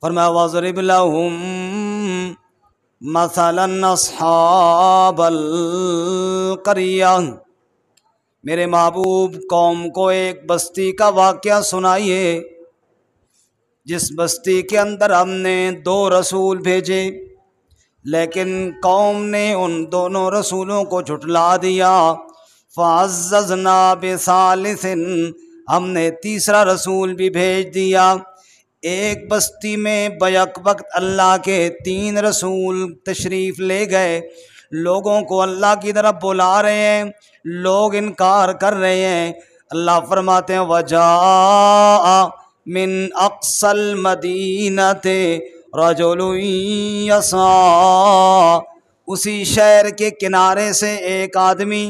فرمایا وَاضْرِبْ لَهُم مَثَلًا أَصْحَابَ الْقَرْيَةِ، میرے محبوب قوم کو ایک بستی کا واقعہ سنائیے جس بستی کے اندر ہم نے 2 رسول بھیجے، لیکن قوم نے ان دونوں رسولوں کو جھٹلا دیا۔ فَعَزَّزْنَا بِثَالِثٍ، ہم نے تیسرا رسول بھی بھیج دیا۔ ایک بستی میں بیک وقت اللہ کے 3 رسول تشریف لے گئے، لوگوں کو اللہ کی طرف بلا رہے ہیں، لوگ انکار کر رہے ہیں۔ اللہ فرماتے ہیں وَجَاءَ مِنْ أَقْصَى الْمَدِينَةِ رَجُلٌ يَسْعَىٰ، اسی شہر کے کنارے سے ایک آدمی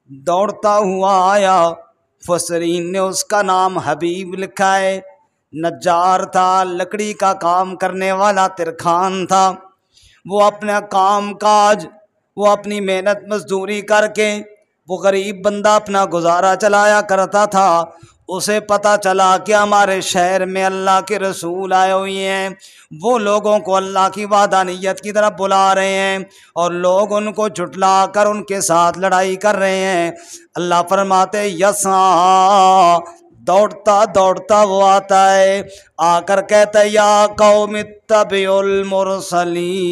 دوڑتا ہوا آیا۔ مفسرین نے اس کا نام حبیب لکھا ہے، نجار تھا، لکڑی کا کام کرنے والا ترکھان تھا۔ وہ اپنا کام کاج، وہ اپنی محنت مزدوری کر کے وہ غریب بندہ اپنا گزارا چلایا کرتا تھا۔ اسے پتہ چلا کہ ہمارے شہر میں اللہ کے رسول آئے ہوئے ہیں، وہ لوگوں کو اللہ کی وحدانیت کی طرف بلا رہے ہیں اور لوگ ان کو جھٹلا کر ان کے ساتھ لڑائی کر رہے ہیں۔ اللہ فرماتے یسعیٰ، دوڑتا دوڑتا وہ آتا ہے، آ کر کہتا ہے یا قوم اتبعوا المرسلین،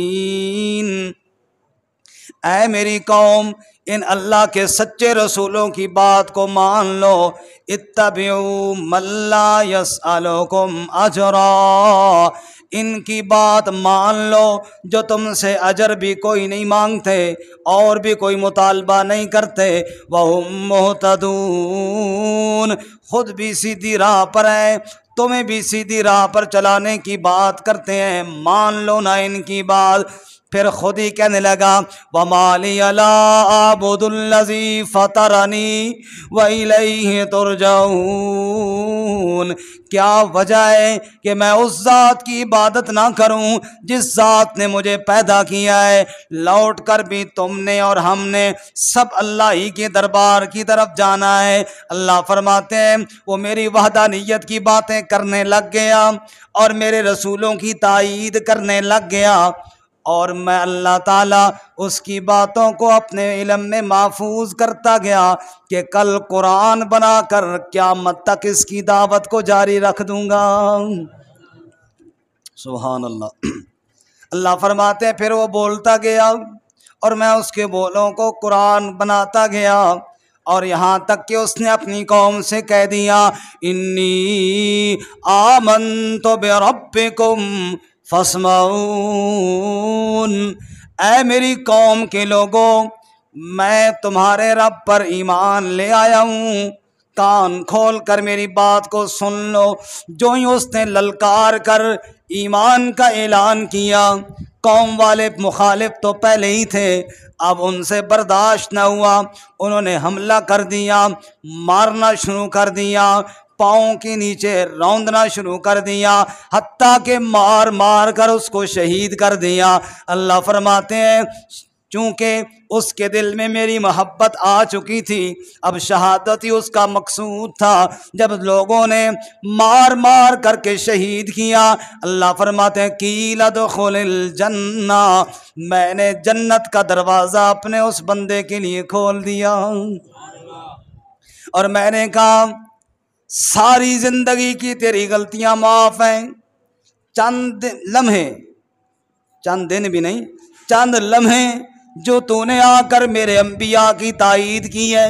اے میری قوم ان اللہ کے سچے رسولوں کی بات کو مان لو۔ اتبعوا من لا یسألکم اجرا، ان کی بات مان لو جو تم سے اجر بھی کوئی نہیں مانگتے اور بھی کوئی مطالبہ نہیں کرتے۔ وہم مہتدون، خود بھی سیدھی راہ پر ہیں، تمہیں بھی سیدھی راہ پر چلانے کی بات کرتے ہیں، مان لو نا ان کی بات۔ پھر خود ہی کہنے لگا وَمَا لِيَ لَا أَعْبُدُ الَّذِي فَطَرَنِي وَإِلَيْهِ تُرْجَعُونَ، کیا وجہ ہے کہ میں اس ذات کی عبادت نہ کروں جس ذات نے مجھے پیدا کیا ہے، لوٹ کر بھی تم نے اور ہم نے سب اللہ ہی کے دربار کی طرف جانا ہے۔ اللہ فرماتے ہیں وہ میری وحدانیت کی باتیں کرنے لگ گیا اور میرے رسولوں کی تائید کرنے لگ گیا، اور میں اللہ تعالیٰ اس کی باتوں کو اپنے علم میں محفوظ کرتا گیا کہ کل قرآن بنا کر قیامت تک اس کی دعوت کو جاری رکھ دوں گا۔ سبحان اللہ۔ اللہ فرماتے ہیں پھر وہ بولتا گیا اور میں اس کے بولوں کو قرآن بناتا گیا، اور یہاں تک کہ اس نے اپنی قوم سے کہہ دیا انی آمنت بربکم فاسمعون، اے میری قوم کے لوگوں میں تمہارے رب پر ایمان لے آیا ہوں، کان کھول کر میری بات کو سن لو۔ جو ہی اس نے للکار کر ایمان کا اعلان کیا، قوم والے مخالف تو پہلے ہی تھے، اب ان سے برداشت نہ ہوا، انہوں نے حملہ کر دیا، مارنا شروع کر دیا، پاؤں کے نیچے روندنا شروع کر دیا، حتیٰ کہ مار مار کر اس کو شہید کر دیا۔ اللہ فرماتے ہیں چونکہ اس کے دل میں میری محبت آ چکی تھی، اب شہادت ہی اس کا مقصود تھا۔ جب لوگوں نے مار مار کر کے شہید کیا، اللہ فرماتے ہیں قیل ادخل الجنہ، میں نے جنت کا دروازہ اپنے اس بندے کے لیے کھول دیا، اور میں نے کہا ساری زندگی کی تیری غلطیاں معاف ہیں، چند لمحے، چند دن بھی نہیں، چند لمحے جو تو نے آ کر میرے انبیاء کی تائید کی ہے،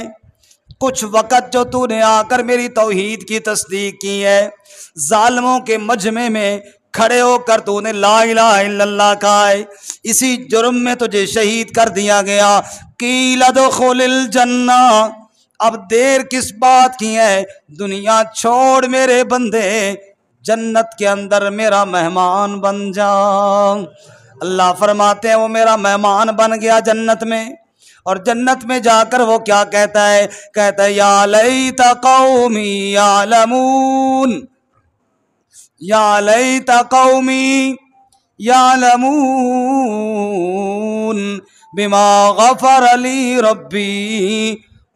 کچھ وقت جو تو نے آ کر میری توحید کی تصدیق کی ہے، ظالموں کے مجمع میں کھڑے ہو کر تو نے لا الہ الا اللہ کہا ہے، اسی جرم میں تجھے شہید کر دیا گیا۔ قیل ادخل الجنہ، اب دیر کس بات کی ہے، دنیا چھوڑ میرے بندے، جنت کے اندر میرا مہمان بن جا۔ اللہ فرماتے ہیں وہ میرا مہمان بن گیا جنت میں، اور جنت میں جا کر وہ کیا کہتا ہے، کہتا ہے یا لیت قومی یعلمون، یا لیت قومی یعلمون بما غفر لی ربی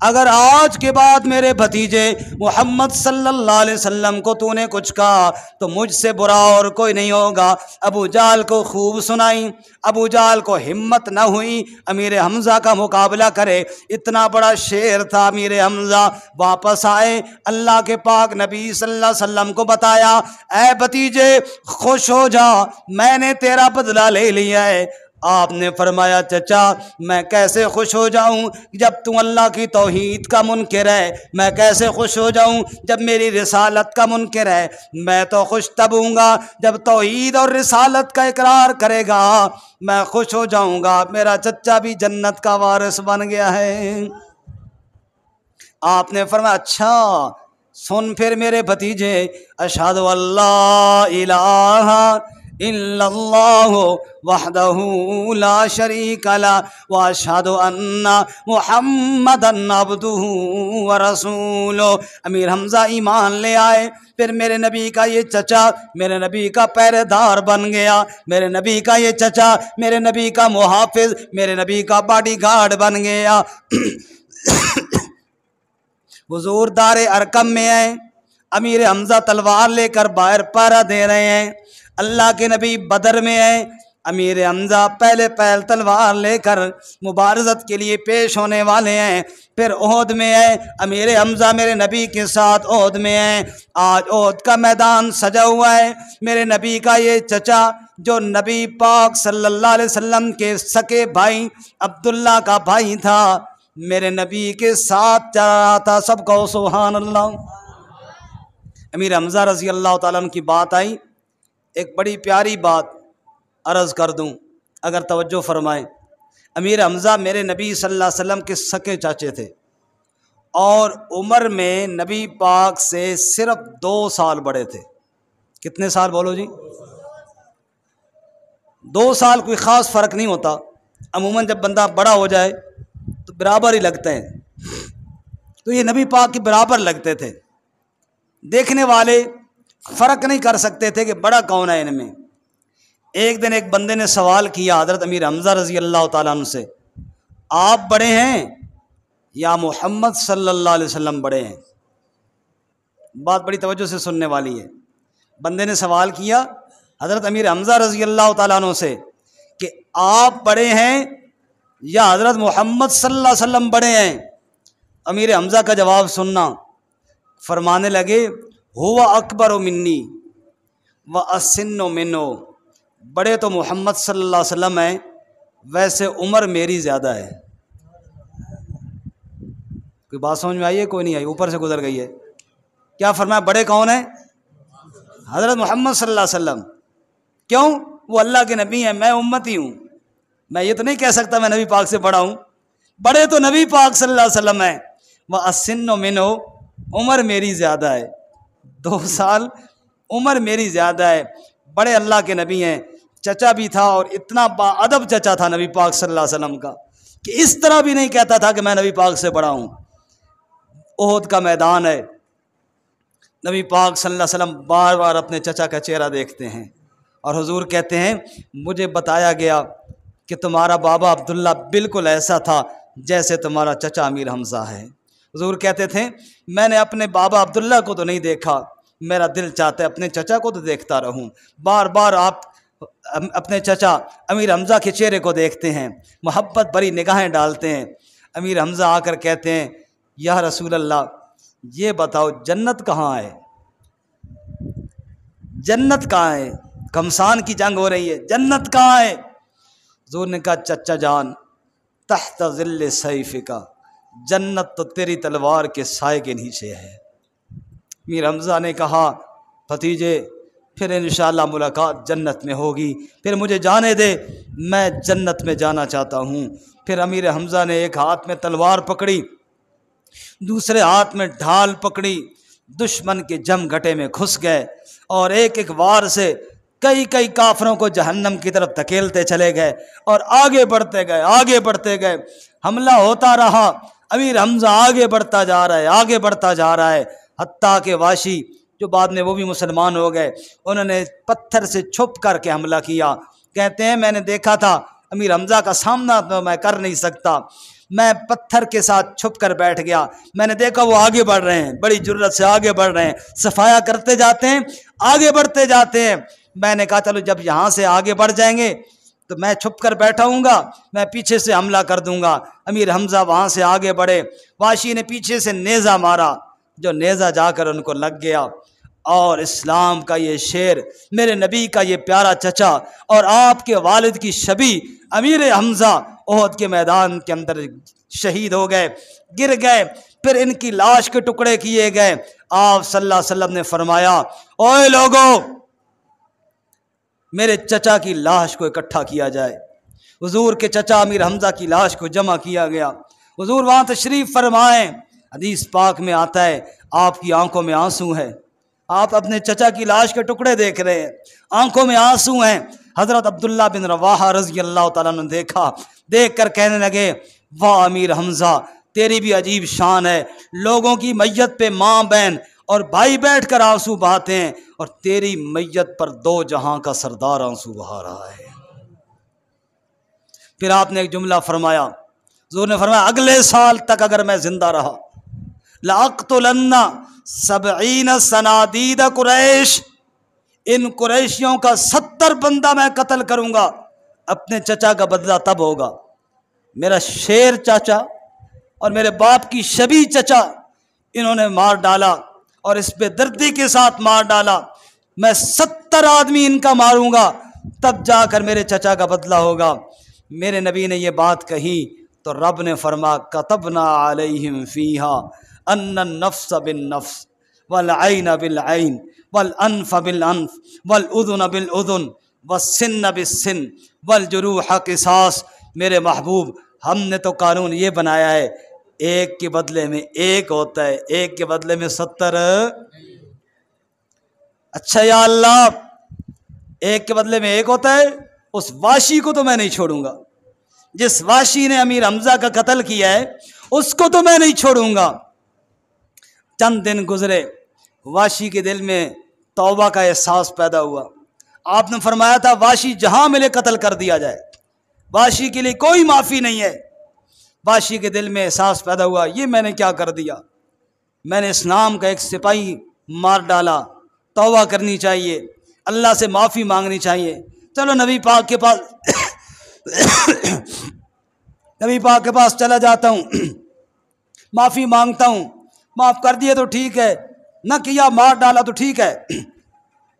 اگر آج کے بعد میرے بھتیجے محمد صلی اللہ علیہ وسلم کو تو نے کچھ کہا تو مجھ سے برا اور کوئی نہیں ہوگا۔ ابو جہل کو خوب سنائی، ابو جہل کو ہمت نہ ہوئی امیر حمزہ کا مقابلہ کرے، اتنا بڑا شیر تھا امیر حمزہ۔ واپس آئے، اللہ کے پاک نبی صلی اللہ علیہ وسلم کو بتایا، اے بھتیجے خوش ہو جا، میں نے تیرا بدلہ لے لیا ہے۔ آپ نے فرمایا چچا میں کیسے خوش ہو جاؤں جب تم اللہ کی توحید کا منکر ہے، میں کیسے خوش ہو جاؤں جب میری رسالت کا منکر ہے، میں تو خوش تب ہوں گا جب توحید اور رسالت کا اقرار کرے گا، میں خوش ہو جاؤں گا، میرا چچا بھی جنت کا وارث بن گیا ہے۔ آپ نے فرمایا اچھا سن پھر میرے بھتیجے، اشہد اللہ الہ الا اللہ وحدہ لا شریک لہ واشہد ان محمدا عبدہ ورسولہ۔ امیر حمزہ ایمان لے آئے، پھر میرے نبی کا یہ چچا میرے نبی کا پہرے دار بن گیا، میرے نبی کا یہ چچا میرے نبی کا محافظ، میرے نبی کا باڈی گارڈ بن گیا۔ حضور دار ارقم میں ہیں، امیر حمزہ تلوار لے کر باہر پہرا دے رہے ہیں۔ اللہ کے نبی بدر میں ہیں، امیر حمزہ پہلے پہل تلوار لے کر مبارزت کے لیے پیش ہونے والے ہیں۔ پھر احد میں ہیں، امیر حمزہ میرے نبی کے ساتھ احد میں ہیں۔ آج احد کا میدان سجا ہوا ہے، میرے نبی کا یہ چچا جو نبی پاک صلی اللہ علیہ وسلم کے سکے بھائی عبداللہ کا بھائی تھا، میرے نبی کے ساتھ چل رہا تھا۔ سب کو سبحان اللہ۔ امیر حمزہ رضی اللہ تعالیٰ عنہ کی بات آئی، ایک بڑی پیاری بات عرض کر دوں اگر توجہ فرمائیں۔ امیر حمزہ میرے نبی صلی اللہ علیہ وسلم کے سکے چاچے تھے اور عمر میں نبی پاک سے صرف 2 سال بڑے تھے۔ کتنے سال بولو جی؟ 2 سال کوئی خاص فرق نہیں ہوتا، عموماً جب بندہ بڑا ہو جائے تو برابر ہی لگتے ہیں، تو یہ نبی پاک کے برابر لگتے تھے، دیکھنے والے فرق نہیں کر سکتے تھے کہ بڑا کون ہے ان میں۔ ایک دن ایک بندے نے سوال کیا حضرت امیر حمزہ رضی اللہ تعالیٰ عنہ سے، آپ بڑے ہیں یا محمد صلی اللہ علیہ وسلم بڑے ہیں؟ بات بڑی توجہ سے سننے والی ہے۔ بندے نے سوال کیا حضرت امیر حمزہ رضی اللہ تعالیٰ عنہ سے کہ آپ بڑے ہیں یا حضرت محمد صلی اللہ علیہ وسلم بڑے ہیں؟ امیر حمزہ کا جواب سننا، فرمانے لگے ہوا اکبر منی و اسن منو، بڑے تو محمد صلی اللہ علیہ وسلم ہیں، ویسے عمر میری زیادہ ہے۔ کوئی بات سمجھ میں آئی ہے؟ کوئی نہیں آئی، اوپر سے گزر گئی ہے۔ کیا فرمایا؟ بڑے کون ہیں؟ حضرت محمد صلی اللہ علیہ وسلم۔ کیوں؟ وہ اللہ کے نبی ہیں، میں امتی ہوں، میں یہ تو نہیں کہہ سکتا میں نبی پاک سے بڑا ہوں۔ بڑے تو نبی پاک صلی اللہ علیہ وسلم ہیں، وہ اسن منو، عمر میری زیادہ ہے، 2 سال عمر میری زیادہ ہے۔ بڑے اللہ کے نبی ہیں، چچا بھی تھا اور اتنا با ادب چچا تھا نبی پاک صلی اللہ علیہ وسلم کا کہ اس طرح بھی نہیں کہتا تھا کہ میں نبی پاک سے بڑا ہوں۔ احد کا میدان ہے، نبی پاک صلی اللہ علیہ وسلم بار بار اپنے چچا کا چہرہ دیکھتے ہیں اور حضور کہتے ہیں مجھے بتایا گیا کہ تمہارا بابا عبداللہ بالکل ایسا تھا جیسے تمہارا چچا امیر حمزہ ہے۔ حضور کہتے تھے میں نے اپنے بابا عبداللہ کو تو نہیں دیکھا، میرا دل چاہتا ہے اپنے چچا کو تو دیکھتا رہوں۔ بار بار آپ اپنے چچا امیر حمزہ کے چہرے کو دیکھتے ہیں، محبت بھری نگاہیں ڈالتے ہیں۔ امیر حمزہ آ کر کہتے ہیں یا رسول اللہ یہ بتاؤ جنت کہاں ہے؟ جنت کہاں ہے؟ گھمسان کی جنگ ہو رہی ہے، جنت کہاں ہے؟ حضور نے کہا چچا جان تحت ظل سیفک، جنت تو تیری تلوار کے سائے کے نیچے ہے۔ امیر حمزہ نے کہا بھتیجے پھر انشاءاللہ ملاقات جنت میں ہوگی، پھر مجھے جانے دے، میں جنت میں جانا چاہتا ہوں۔ پھر امیر حمزہ نے ایک ہاتھ میں تلوار پکڑی، دوسرے ہاتھ میں ڈھال پکڑی، دشمن کے جم گھٹے میں گھس گئے اور ایک ایک وار سے کئی کافروں کو جہنم کی طرف دھکیلتے چلے گئے اور آگے بڑھتے گئے، آگے بڑھتے گئے۔ حملہ ہوتا رہا، امیر حمزہ آگے بڑھتا جا رہا ہے، آگے بڑھتا جا رہا ہے، حتیٰ کہ واشی جو بعد میں وہ بھی مسلمان ہو گئے، انہوں نے پتھر سے چھپ کر کے حملہ کیا۔ کہتے ہیں میں نے دیکھا تھا امیر حمزہ کا سامنا تو میں کر نہیں سکتا، میں پتھر کے ساتھ چھپ کر بیٹھ گیا، میں نے دیکھا وہ آگے بڑھ رہے ہیں، بڑی جرت سے آگے بڑھ رہے ہیں، صفایا کرتے جاتے ہیں، آگے بڑھتے جاتے ہیں۔ میں نے کہا چلو جب یہاں سے آگے بڑھ جائیں گے تو میں چھپ کر بیٹھا ہوں گا، میں پیچھے سے حملہ کر دوں گا۔ امیر حمزہ وہاں سے آگے بڑھے، وحشی نے پیچھے سے نیزہ مارا، جو نیزہ جا کر ان کو لگ گیا۔ اور اسلام کا یہ شیر، میرے نبی کا یہ پیارا چچا اور آپ کے والد کی شبیہ امیر حمزہ احد کے میدان کے اندر شہید ہو گئے، گر گئے۔ پھر ان کی لاش کے ٹکڑے کیے گئے۔ آپ صلی اللہ علیہ وسلم نے فرمایا، اوے لوگو، میرے چچا کی لاش کو اکٹھا کیا جائے۔ حضور کے چچا امیر حمزہ کی لاش کو جمع کیا گیا۔ حضور وہاں تشریف فرمائیں، حدیث پاک میں آتا ہے آپ کی آنکھوں میں آنسو ہے، آپ اپنے چچا کی لاش کے ٹکڑے دیکھ رہے ہیں، آنکھوں میں آنسو ہیں۔ حضرت عبداللہ بن رواحہ رضی اللہ تعالیٰ نے دیکھا، دیکھ کر کہنے لگے، واہ امیر حمزہ، تیری بھی عجیب شان ہے، لوگوں کی میت پہ ماں بہن اور بھائی بیٹھ کر آنسو بہاتے ہیں، اور تیری میت پر دو جہاں کا سردار آنسو بہا رہا ہے۔ پھر آپ نے ایک جملہ فرمایا، حضور نے فرمایا، اگلے سال تک اگر میں زندہ رہا، لَأَقْتُلَنَّ 70 صنادید قریش، ان قریشیوں کا 70 بندہ میں قتل کروں گا۔ اپنے چچا کا بدلہ تب ہوگا، میرا شیر چاچا اور میرے باپ کی شبیہ چچا انہوں نے مار ڈالا، اور اس پہ دردی کے ساتھ مار ڈالا۔ میں 70 آدمی ان کا ماروں گا، تب جا کر میرے چچا کا بدلہ ہوگا۔ میرے نبی نے یہ بات کہی تو رب نے فرما، کتبنا علیہم فیہا ان النفس بالنفس والعین بالعین والانف بالانف والاذن بالاذن والسن بالسن والجروح قصاص۔ میرے محبوب، ہم نے تو قانون یہ بنایا ہے، ایک کے بدلے میں ایک ہوتا ہے، ایک کے بدلے میں 70۔ اچھا یا اللہ، ایک کے بدلے میں ایک ہوتا ہے، اس واشی کو تو میں نہیں چھوڑوں گا، جس واشی نے امیر حمزہ کا قتل کیا ہے اس کو تو میں نہیں چھوڑوں گا۔ چند دن گزرے، واشی کے دل میں توبہ کا احساس پیدا ہوا۔ آپ نے فرمایا تھا واشی جہاں ملے قتل کر دیا جائے، واشی کے لیے کوئی معافی نہیں ہے۔ واشی کے دل میں احساس پیدا ہوا، یہ میں نے کیا کر دیا، میں نے اسلام کا ایک سپاہی مار ڈالا، توبہ کرنی چاہیے، اللہ سے معافی مانگنی چاہیے۔ چلو نبی پاک کے پاس چلا جاتا ہوں، معافی مانگتا ہوں، معاف کر دیے تو ٹھیک ہے، نہ کیا مار ڈالا تو ٹھیک ہے،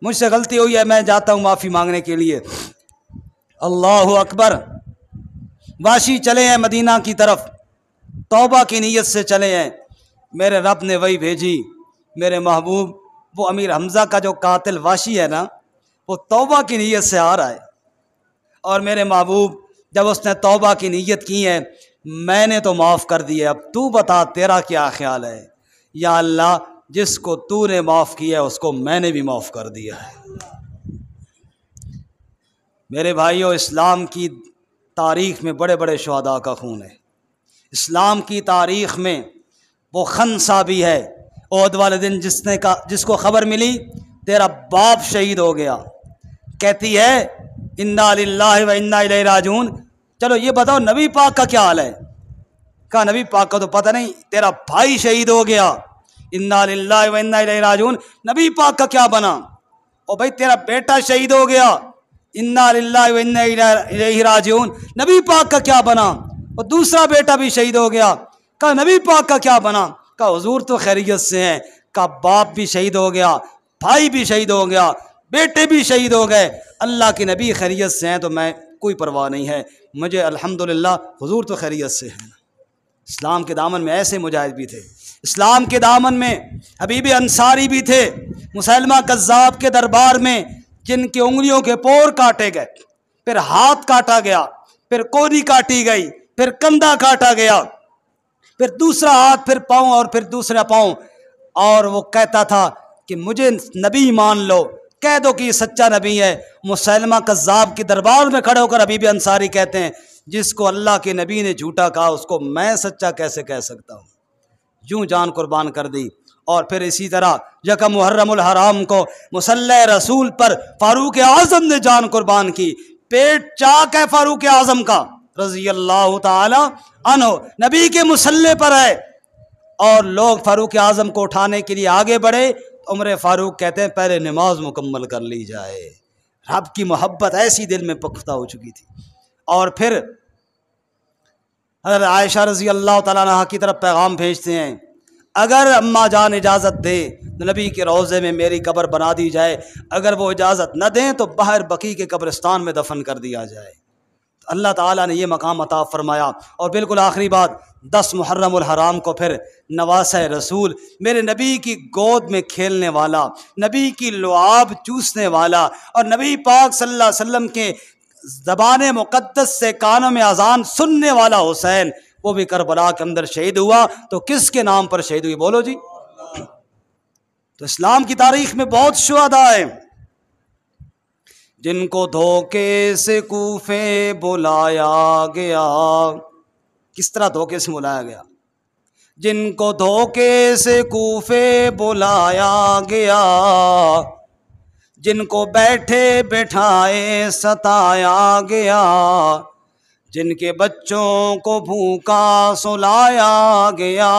مجھ سے غلطی ہوئی ہے، میں جاتا ہوں معافی مانگنے کے لیے۔ اللہ اکبر۔ واشی چلے ہیں مدینہ کی طرف، توبہ کی نیت سے چلے ہیں۔ میرے رب نے وہی بھیجی، میرے محبوب، وہ امیر حمزہ کا جو قاتل واشی ہے نا، وہ توبہ کی نیت سے آ رہا ہے۔ اور میرے محبوب، جب اس نے توبہ کی نیت کی ہے، میں نے تو معاف کر دی ہے، اب تو بتا تیرا کیا خیال ہے۔ یا اللہ، جس کو تو نے معاف کیا ہے اس کو میں نے بھی معاف کر دیا ہے۔ میرے بھائیوں، اسلام کی تاریخ میں بڑے بڑے شہداء کا خون ہے۔ اسلام کی تاریخ میں وہ خنسا بھی ہے، احد والے دن جس کو خبر ملی تیرا باپ شہید ہو گیا، کہتی ہے انا للہ و انا الیہ راجعون۔ چلو یہ بتاؤ نبی پاک کا کیا حال ہے؟ کہا نبی پاک کا تو پتہ نہیں، تیرا بھائی شہید ہو گیا، انا للہ و انا الیہ راجعون، نبی پاک کا کیا بنا؟ او بھائی تیرا بیٹا شہید ہو گیا، انا للہ و انا الیہ راجعون، نبی پاک کا کیا بنا؟ اور دوسرا بیٹا بھی شہید ہو گیا، کہا نبی پاک کا کیا بنا؟ کہا حضور تو خیریت سے ہیں۔ کہا باپ بھی شہید ہو گیا، بھائی بھی شہید ہو گیا، بیٹے بھی شہید ہو گئے، اللہ کے نبی خیریت سے ہیں تو میں کوئی پرواہ نہیں ہے، مجھے الحمدللہ حضور تو خیریت سے ہیں۔ اسلام کے دامن میں ایسے مجاہد بھی تھے، اسلام کے دامن میں حبیب انصاری بھی تھے، مسلمہ کذاب کے دربار میں جن کی انگلیوں کے پور کاٹے گئے، پھر ہاتھ کاٹا گیا، پھر کونی کاٹی گئی، پھر کندھا کاٹا گیا، پھر دوسرا ہاتھ، پھر پاؤں، اور پھر دوسرا پاؤں، اور وہ کہتا تھا کہ مجھے نبی مان لو، کہہ دو کہ یہ سچا نبی ہے۔ مسلمہ کذاب کے دربار میں کھڑے ہو کر حبیب انصاری کہتے ہیں جس کو اللہ کے نبی نے جھوٹا کہا اس کو میں سچا کیسے کہہ سکتا ہوں، یوں جان قربان کر دی۔ اور پھر اسی طرح یکم محرم الحرام کو مصلی رسول پر فاروق اعظم نے جان قربان کی، پیٹ چاک ہے فاروق اعظم کا رضی اللہ تعالی عنہ نبی کے مصلی پر ہے، اور لوگ فاروق اعظم کو اٹھانے کے لیے آگے بڑھے، عمر فاروق کہتے ہیں پہلے نماز مکمل کر لی جائے۔ رب کی محبت ایسی دل میں پختہ ہو چکی تھی۔ اور پھر حضرت عائشہ رضی اللہ تعالیٰ عنہ کی طرف پیغام بھیجتے ہیں، اگر اماں جان اجازت دے تو نبی کے روضے میں میری قبر بنا دی جائے، اگر وہ اجازت نہ دیں تو باہر بقیع کے قبرستان میں دفن کر دیا جائے۔ تو اللہ تعالیٰ نے یہ مقام عطا فرمایا۔ اور بالکل آخری بات، 10 محرم الحرام کو پھر نواسہ رسول، میرے نبی کی گود میں کھیلنے والا، نبی کی لعاب چوسنے والا، اور نبی پاک صلی اللہ علیہ وسلم کے زبان مقدس سے کانوں میں اذان سننے والا حسین، وہ بھی کربلا کے اندر شہید ہوا۔ تو کس کے نام پر شہید ہوئی بولو جی؟ تو اسلام کی تاریخ میں بہت شہداء ہیں، جن کو دھوکے سے کوفے بلایا گیا۔ کس طرح دھوکے سے بلایا گیا؟ جن کو دھوکے سے کوفے بلایا گیا، جن کو بیٹھے بٹھائے ستایا گیا، جن کے بچوں کو بھوکا سلایا گیا،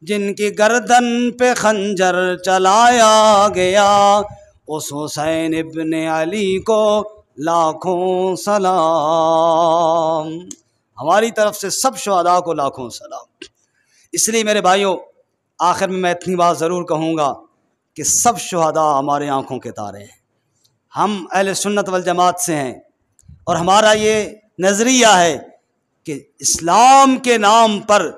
جن کی گردن پہ خنجر چلایا گیا، اس حسین ابن علی کو لاکھوں سلام۔ ہماری طرف سے سب شہداء کو لاکھوں سلام۔ اس لیے میرے بھائیوں، آخر میں اتنی بات ضرور کہوں گا کہ سب شہداء ہمارے آنکھوں کے تارے ہیں۔ ہم اہل سنت والجماعت سے ہیں، اور ہمارا یہ نظریہ ہے کہ اسلام کے نام پر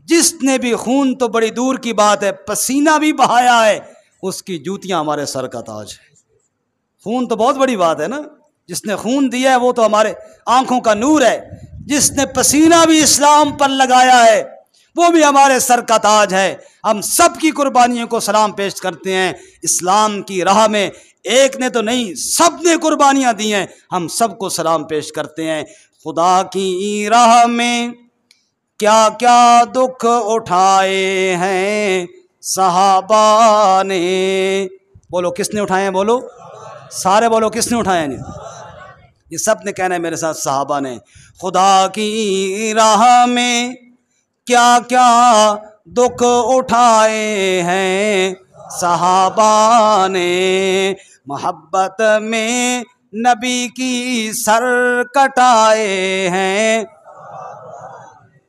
جس نے بھی خون تو بڑی دور کی بات ہے، پسینہ بھی بہایا ہے، اس کی جوتیاں ہمارے سر کا تاج ہے۔ خون تو بہت بڑی بات ہے نا، جس نے خون دیا ہے وہ تو ہمارے آنکھوں کا نور ہے، جس نے پسینہ بھی اسلام پر لگایا ہے وہ بھی ہمارے سر کا تاج ہے۔ ہم سب کی قربانیوں کو سلام پیش کرتے ہیں۔ اسلام کی راہ میں ایک نے تو نہیں، سب نے قربانیاں دی ہیں، ہم سب کو سلام پیش کرتے ہیں۔ خدا کی راہ میں کیا کیا دکھ اٹھائے ہیں صحابہ نے، بولو کس نے اٹھائے ہیں؟ بولو سارے، بولو کس نے اٹھائے ہیں؟ یہ سب نے کہنا ہے میرے ساتھ، صحابہ نے۔ خدا کی راہ میں کیا کیا دکھ اٹھائے ہیں صحابہ نے، محبت میں نبی کی سر کٹائے ہیں،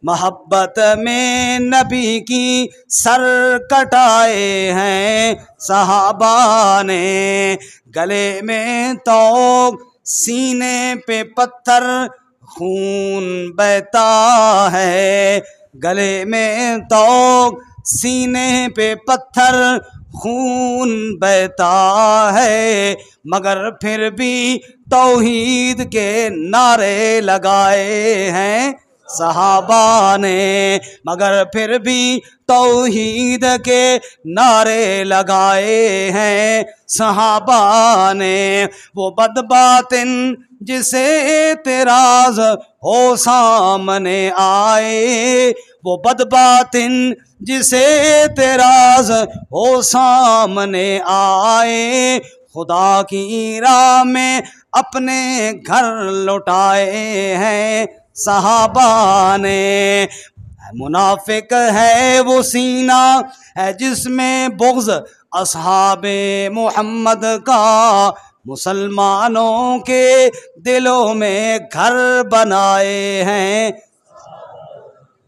محبت میں نبی کی سر کٹائے ہیں صحابہ نے، گلے میں توق سینے پہ پتھر خون بہتا ہے، گلے میں توق سینے پہ پتھر خون بہتا ہے، مگر پھر بھی توحید کے نعرے لگائے ہیں صحابہ نے، مگر پھر بھی توحید کے نعرے لگائے ہیں صحابہ نے۔ وہ بدباطن جسے اعتراض ہو سامنے آئے، وہ بدباطن جسے اعتراض ہو سامنے آئے، خدا کی راہ میں اپنے گھر لوٹائے ہیں صحابہ نے۔ منافق ہے وہ سینہ ہے جس میں بغض اصحاب محمد کا، مسلمانوں کے دلوں میں گھر بنائے ہیں۔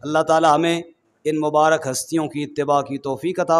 اللہ تعالی ہمیں ان مبارک ہستیوں کی اتباع کی توفیق عطا